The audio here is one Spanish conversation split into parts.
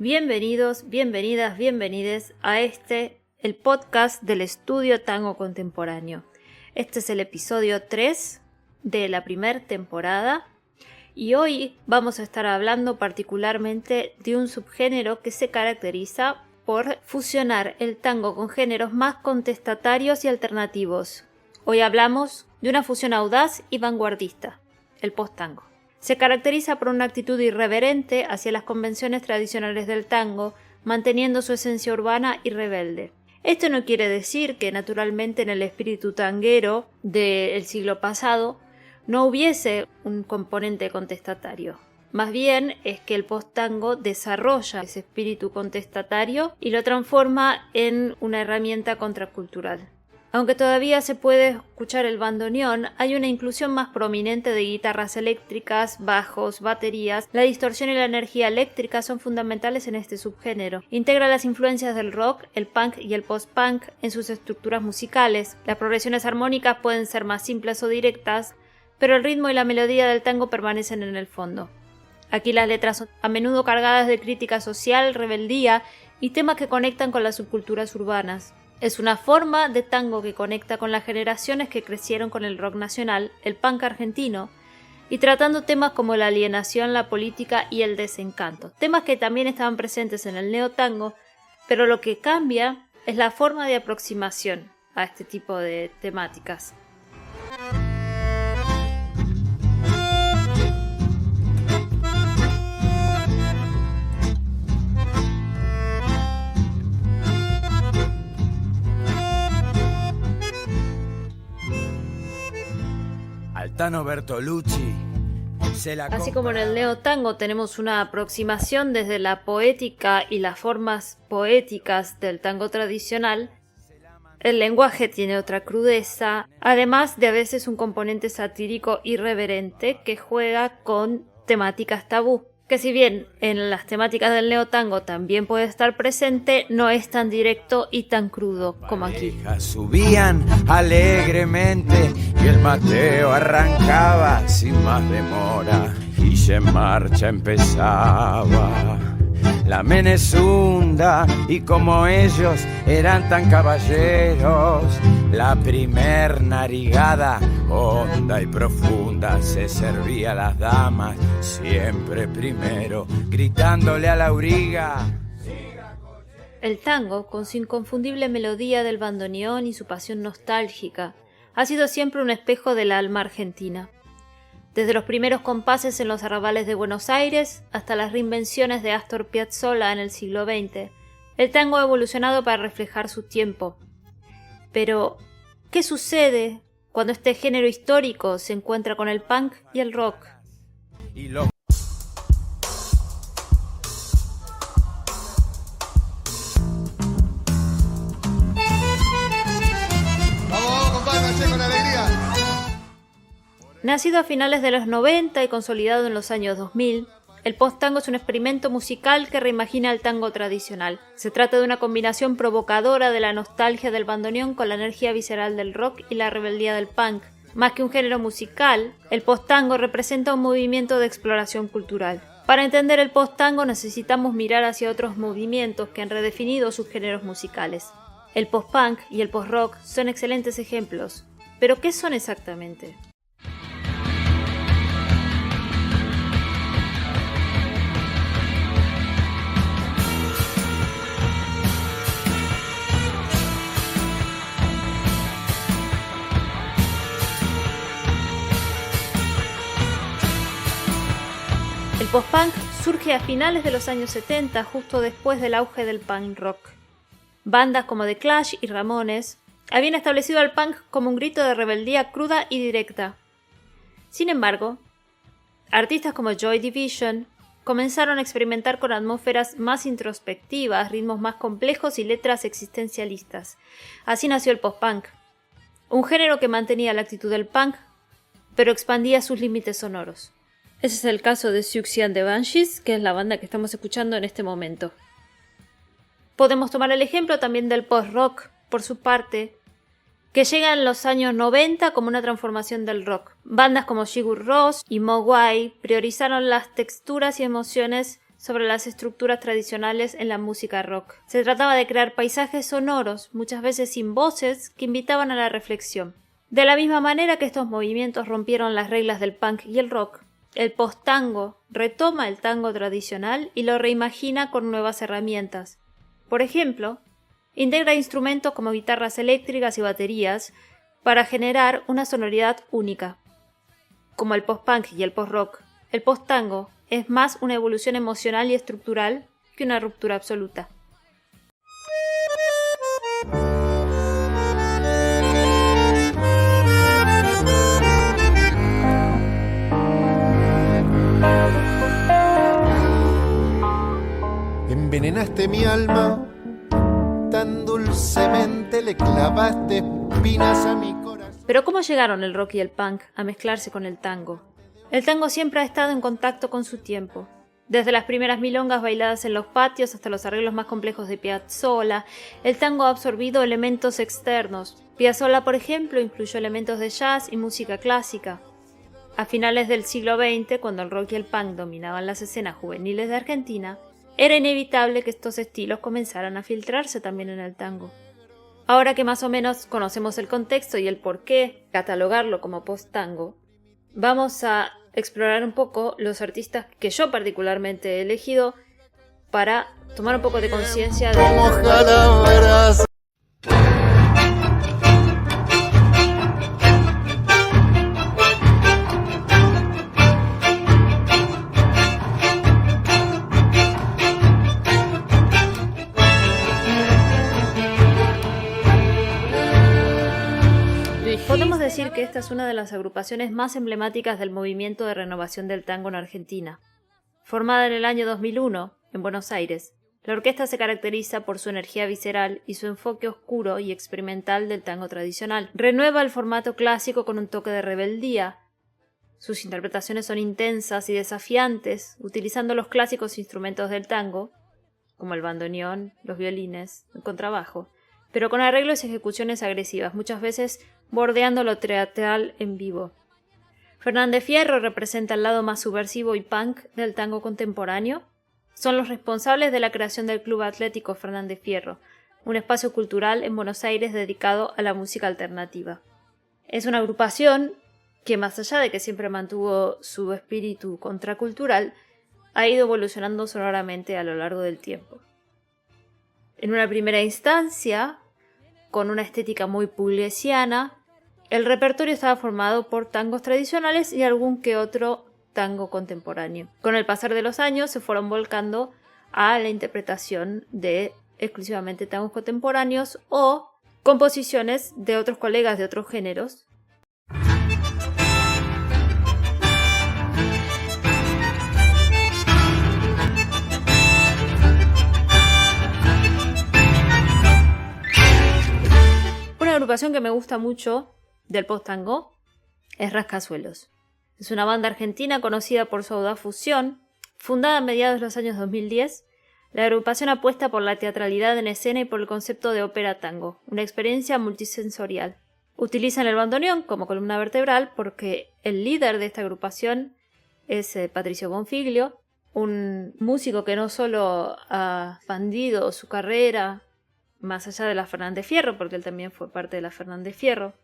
Bienvenidos, bienvenidas, bienvenides a el podcast del Estudio Tango Contemporáneo. Este es el episodio 3 de la primera temporada y hoy vamos a estar hablando particularmente de un subgénero que se caracteriza por fusionar el tango con géneros más contestatarios y alternativos. Hoy hablamos de una fusión audaz y vanguardista, el post-tango. Se caracteriza por una actitud irreverente hacia las convenciones tradicionales del tango, manteniendo su esencia urbana y rebelde. Esto no quiere decir que naturalmente en el espíritu tanguero del siglo pasado no hubiese un componente contestatario. Más bien es que el post-tango desarrolla ese espíritu contestatario y lo transforma en una herramienta contracultural. Aunque todavía se puede escuchar el bandoneón, hay una inclusión más prominente de guitarras eléctricas, bajos, baterías. La distorsión y la energía eléctrica son fundamentales en este subgénero. Integra las influencias del rock, el punk y el post-punk en sus estructuras musicales. Las progresiones armónicas pueden ser más simples o directas, pero el ritmo y la melodía del tango permanecen en el fondo. Aquí las letras son a menudo cargadas de crítica social, rebeldía y temas que conectan con las subculturas urbanas. Es una forma de tango que conecta con las generaciones que crecieron con el rock nacional, el punk argentino, y tratando temas como la alienación, la política y el desencanto. Temas que también estaban presentes en el neotango, pero lo que cambia es la forma de aproximación a este tipo de temáticas. Altano Bertolucci. Así como en el neotango tenemos una aproximación desde la poética y las formas poéticas del tango tradicional, el lenguaje tiene otra crudeza, además de a veces un componente satírico irreverente que juega con temáticas tabú, que si bien en las temáticas del neotango también puede estar presente, no es tan directo y tan crudo como aquí. Subían alegremente y el Mateo arrancaba sin más demora y ya en marcha empezaba la Menezunda, y como ellos eran tan caballeros, la primer narigada honda y profunda se servía a las damas siempre primero, gritándole a la auriga. El tango, con su inconfundible melodía del bandoneón y su pasión nostálgica, ha sido siempre un espejo del alma argentina. Desde los primeros compases en los arrabales de Buenos Aires hasta las reinvenciones de Astor Piazzolla en el siglo XX, el tango ha evolucionado para reflejar su tiempo. Pero, ¿qué sucede cuando este género histórico se encuentra con el punk y el rock? Nacido a finales de los 90 y consolidado en los años 2000, el post-tango es un experimento musical que reimagina el tango tradicional. Se trata de una combinación provocadora de la nostalgia del bandoneón con la energía visceral del rock y la rebeldía del punk. Más que un género musical, el post-tango representa un movimiento de exploración cultural. Para entender el post-tango necesitamos mirar hacia otros movimientos que han redefinido sus géneros musicales. El post-punk y el post-rock son excelentes ejemplos. ¿Pero qué son exactamente? El post-punk surge a finales de los años 70, justo después del auge del punk rock. Bandas como The Clash y Ramones habían establecido al punk como un grito de rebeldía cruda y directa. Sin embargo, artistas como Joy Division comenzaron a experimentar con atmósferas más introspectivas, ritmos más complejos y letras existencialistas. Así nació el post-punk, un género que mantenía la actitud del punk, pero expandía sus límites sonoros. Ese es el caso de Siouxsie and the Banshees, que es la banda que estamos escuchando en este momento. Podemos tomar el ejemplo también del post-rock, por su parte, que llega en los años 90 como una transformación del rock. Bandas como Sigur Rós y Mogwai priorizaron las texturas y emociones sobre las estructuras tradicionales en la música rock. Se trataba de crear paisajes sonoros, muchas veces sin voces, que invitaban a la reflexión. De la misma manera que estos movimientos rompieron las reglas del punk y el rock, el post-tango retoma el tango tradicional y lo reimagina con nuevas herramientas. Por ejemplo, integra instrumentos como guitarras eléctricas y baterías para generar una sonoridad única. Como el post-punk y el post-rock, el post-tango es más una evolución emocional y estructural que una ruptura absoluta. Envenenaste mi alma, tan dulcemente le clavaste espinas a mi corazón. Pero ¿cómo llegaron el rock y el punk a mezclarse con el tango? El tango siempre ha estado en contacto con su tiempo. Desde las primeras milongas bailadas en los patios hasta los arreglos más complejos de Piazzolla, el tango ha absorbido elementos externos. Piazzolla, por ejemplo, incluyó elementos de jazz y música clásica. A finales del siglo XX, cuando el rock y el punk dominaban las escenas juveniles de Argentina, era inevitable que estos estilos comenzaran a filtrarse también en el tango. Ahora que más o menos conocemos el contexto y el por qué catalogarlo como post-tango, vamos a explorar un poco los artistas que yo particularmente he elegido para tomar un poco de conciencia de... Podemos decir que esta es una de las agrupaciones más emblemáticas del movimiento de renovación del tango en Argentina. Formada en el año 2001, en Buenos Aires, la orquesta se caracteriza por su energía visceral y su enfoque oscuro y experimental del tango tradicional. Renueva el formato clásico con un toque de rebeldía. Sus interpretaciones son intensas y desafiantes, utilizando los clásicos instrumentos del tango, como el bandoneón, los violines, el contrabajo, pero con arreglos y ejecuciones agresivas, muchas veces bordeando lo teatral en vivo. Fernández Fierro representa el lado más subversivo y punk del tango contemporáneo. Son los responsables de la creación del Club Atlético Fernández Fierro, un espacio cultural en Buenos Aires dedicado a la música alternativa. Es una agrupación que, más allá de que siempre mantuvo su espíritu contracultural, ha ido evolucionando sonoramente a lo largo del tiempo. En una primera instancia, con una estética muy pugliesiana, el repertorio estaba formado por tangos tradicionales y algún que otro tango contemporáneo. Con el pasar de los años se fueron volcando a la interpretación de exclusivamente tangos contemporáneos o composiciones de otros colegas de otros géneros. Una agrupación que me gusta mucho del post-tango es Rascacielos. Es una banda argentina conocida por su audaz fusión. Fundada a mediados de los años 2010, la agrupación apuesta por la teatralidad en escena y por el concepto de ópera tango, una experiencia multisensorial. Utilizan el bandoneón como columna vertebral porque el líder de esta agrupación es Patricio Bonfiglio, un músico que no solo ha expandido su carrera más allá de la Fernández Fierro, porque él también fue parte de la Fernández Fierro,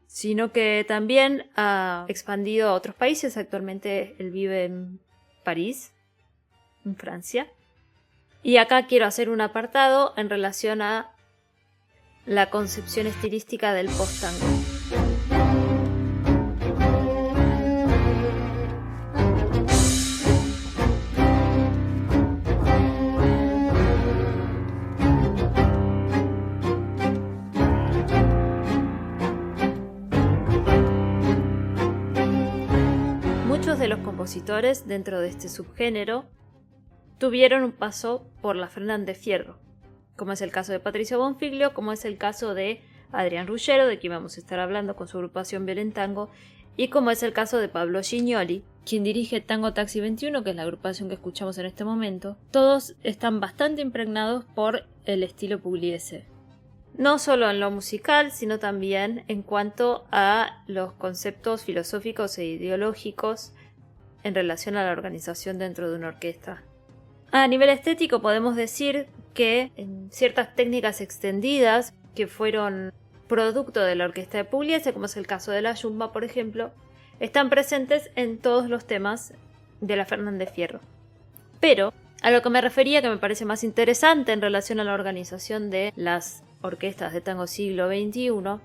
sino que también ha expandido a otros países. Actualmente él vive en París, en Francia. Y acá quiero hacer un apartado en relación a la concepción estilística del post-tango. Muchos de los compositores dentro de este subgénero tuvieron un paso por la Fernández Fierro, como es el caso de Patricio Bonfiglio, como es el caso de Adrián Ruggiero, de quien vamos a estar hablando con su agrupación Violentango, y como es el caso de Pablo Gignoli, quien dirige Tango Taxi 21, que es la agrupación que escuchamos en este momento. Todos están bastante impregnados por el estilo pugliese, no solo en lo musical, sino también en cuanto a los conceptos filosóficos e ideológicos en relación a la organización dentro de una orquesta. A nivel estético podemos decir que en ciertas técnicas extendidas que fueron producto de la orquesta de Pugliese, como es el caso de la yumba, por ejemplo, están presentes en todos los temas de la Fernández Fierro. Pero a lo que me refería, que me parece más interesante en relación a la organización de las orquestas de tango siglo XXI,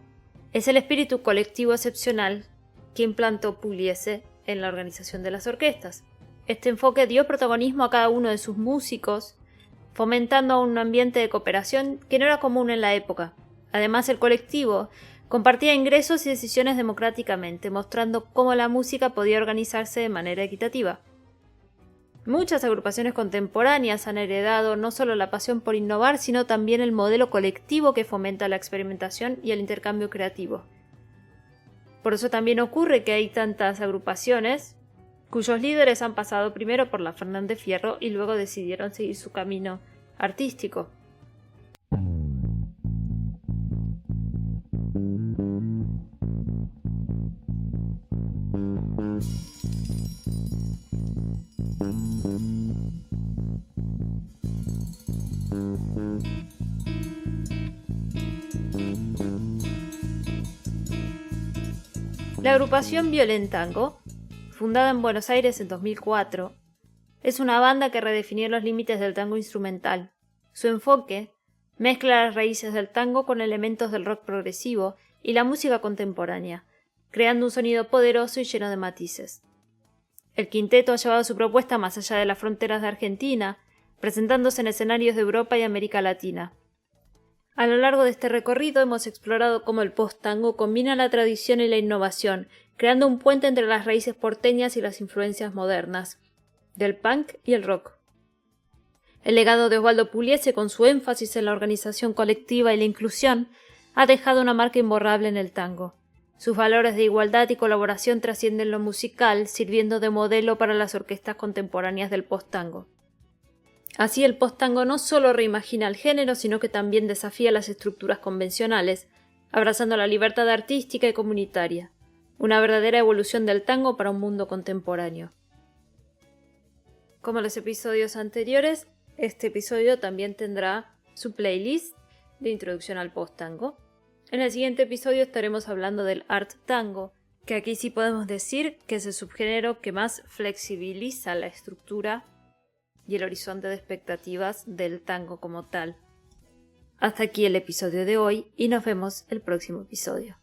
es el espíritu colectivo excepcional que implantó Pugliese en la organización de las orquestas. Este enfoque dio protagonismo a cada uno de sus músicos, fomentando un ambiente de cooperación que no era común en la época. Además, el colectivo compartía ingresos y decisiones democráticamente, mostrando cómo la música podía organizarse de manera equitativa. Muchas agrupaciones contemporáneas han heredado no solo la pasión por innovar, sino también el modelo colectivo que fomenta la experimentación y el intercambio creativo. Por eso también ocurre que hay tantas agrupaciones cuyos líderes han pasado primero por la Fernández Fierro y luego decidieron seguir su camino artístico. La agrupación Violentango, fundada en Buenos Aires en 2004, es una banda que redefinió los límites del tango instrumental. Su enfoque mezcla las raíces del tango con elementos del rock progresivo y la música contemporánea, creando un sonido poderoso y lleno de matices. El quinteto ha llevado su propuesta más allá de las fronteras de Argentina, presentándose en escenarios de Europa y América Latina. A lo largo de este recorrido hemos explorado cómo el post-tango combina la tradición y la innovación, creando un puente entre las raíces porteñas y las influencias modernas, del punk y el rock. El legado de Osvaldo Pugliese, con su énfasis en la organización colectiva y la inclusión, ha dejado una marca imborrable en el tango. Sus valores de igualdad y colaboración trascienden lo musical, sirviendo de modelo para las orquestas contemporáneas del post-tango. Así, el post-tango no solo reimagina el género, sino que también desafía las estructuras convencionales, abrazando la libertad artística y comunitaria, una verdadera evolución del tango para un mundo contemporáneo. Como los episodios anteriores, este episodio también tendrá su playlist de introducción al post-tango. En el siguiente episodio estaremos hablando del art tango, que aquí sí podemos decir que es el subgénero que más flexibiliza la estructura y el horizonte de expectativas del tango como tal. Hasta aquí el episodio de hoy y nos vemos el próximo episodio.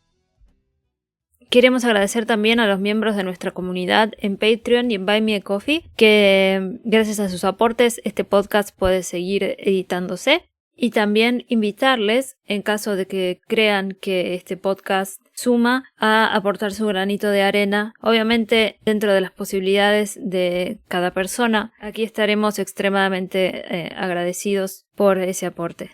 Queremos agradecer también a los miembros de nuestra comunidad en Patreon y en Buy Me a Coffee, que gracias a sus aportes este podcast puede seguir editándose. Y también invitarles, en caso de que crean que este podcast suma, a aportar su granito de arena, obviamente dentro de las posibilidades de cada persona. Aquí estaremos extremadamente agradecidos por ese aporte.